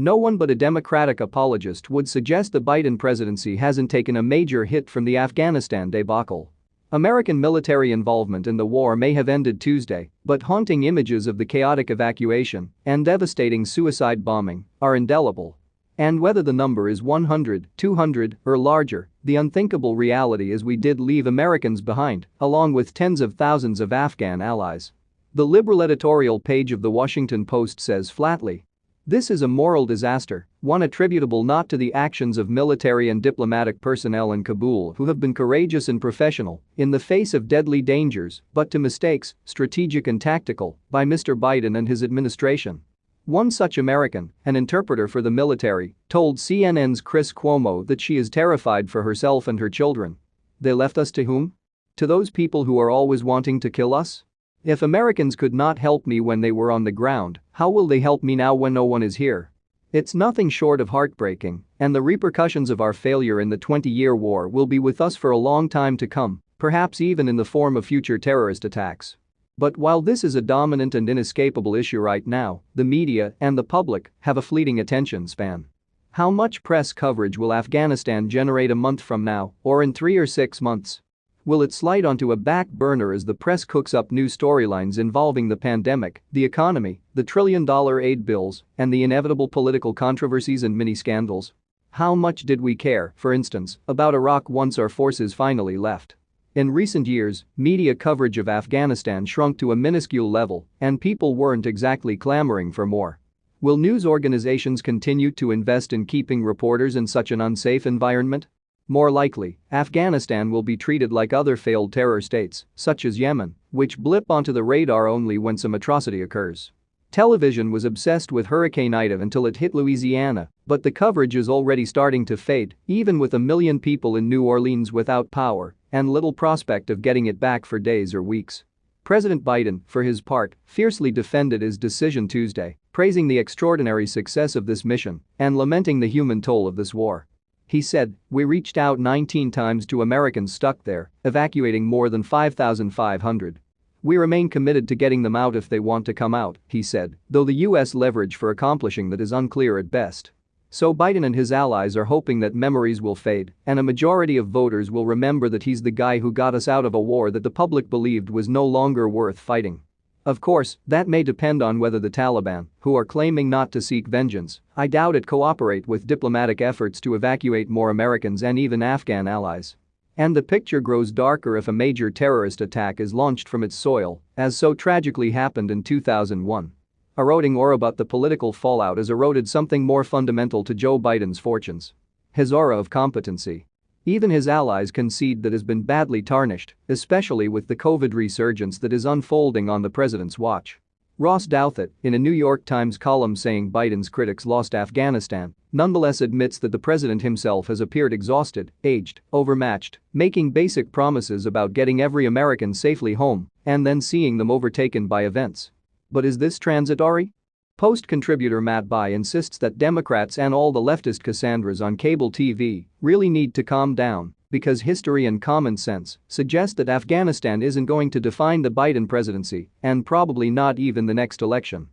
No one but a Democratic apologist would suggest the Biden presidency hasn't taken a major hit from the Afghanistan debacle. American military involvement in the war may have ended Tuesday, but haunting images of the chaotic evacuation and devastating suicide bombing are indelible. And whether the number is 100, 200, or larger, the unthinkable reality is we did leave Americans behind, along with tens of thousands of Afghan allies. The liberal editorial page of the Washington Post says flatly, "This is a moral disaster, one attributable not to the actions of military and diplomatic personnel in Kabul who have been courageous and professional in the face of deadly dangers, but to mistakes, strategic and tactical, by Mr. Biden and his administration." One such American, an interpreter for the military, told CNN's Chris Cuomo that she is terrified for herself and her children. They left us to whom? To those people who are always wanting to kill us? If Americans could not help me when they were on the ground, how will they help me now when no one is here? It's nothing short of heartbreaking, and the repercussions of our failure in the 20-year war will be with us for a long time to come, perhaps even in the form of future terrorist attacks. But while this is a dominant and inescapable issue right now, the media and the public have a fleeting attention span. How much press coverage will Afghanistan generate a month from now, or in 3 or 6 months? Will it slide onto a back burner as the press cooks up new storylines involving the pandemic, the economy, the trillion-dollar aid bills, and the inevitable political controversies and mini-scandals? How much did we care, for instance, about Iraq once our forces finally left? In recent years, media coverage of Afghanistan shrunk to a minuscule level, and people weren't exactly clamoring for more. Will news organizations continue to invest in keeping reporters in such an unsafe environment? More likely, Afghanistan will be treated like other failed terror states, such as Yemen, which blip onto the radar only when some atrocity occurs. Television was obsessed with Hurricane Ida until it hit Louisiana, but the coverage is already starting to fade, even with 1 million people in New Orleans without power and little prospect of getting it back for days or weeks. President Biden, for his part, fiercely defended his decision Tuesday, praising the extraordinary success of this mission and lamenting the human toll of this war. He said, "We reached out 19 times to Americans stuck there, evacuating more than 5,500. We remain committed to getting them out if they want to come out," he said, though the US leverage for accomplishing that is unclear at best. So Biden and his allies are hoping that memories will fade and a majority of voters will remember that he's the guy who got us out of a war that the public believed was no longer worth fighting. Of course, that may depend on whether the Taliban, who are claiming not to seek vengeance, I doubt it, cooperate with diplomatic efforts to evacuate more Americans and even Afghan allies. And the picture grows darker if a major terrorist attack is launched from its soil, as so tragically happened in 2001. Eroding or about the political fallout has eroded something more fundamental to Joe Biden's fortunes: his aura of competency. Even his allies concede that has been badly tarnished, especially with the COVID resurgence that is unfolding on the president's watch. Ross Douthat, in a New York Times column saying Biden's critics lost Afghanistan, nonetheless admits that the president himself has appeared exhausted, aged, overmatched, making basic promises about getting every American safely home and then seeing them overtaken by events. But is this transitory? Post contributor Matt Bai insists that Democrats and all the leftist Cassandras on cable TV really need to calm down because history and common sense suggest that Afghanistan isn't going to define the Biden presidency and probably not even the next election.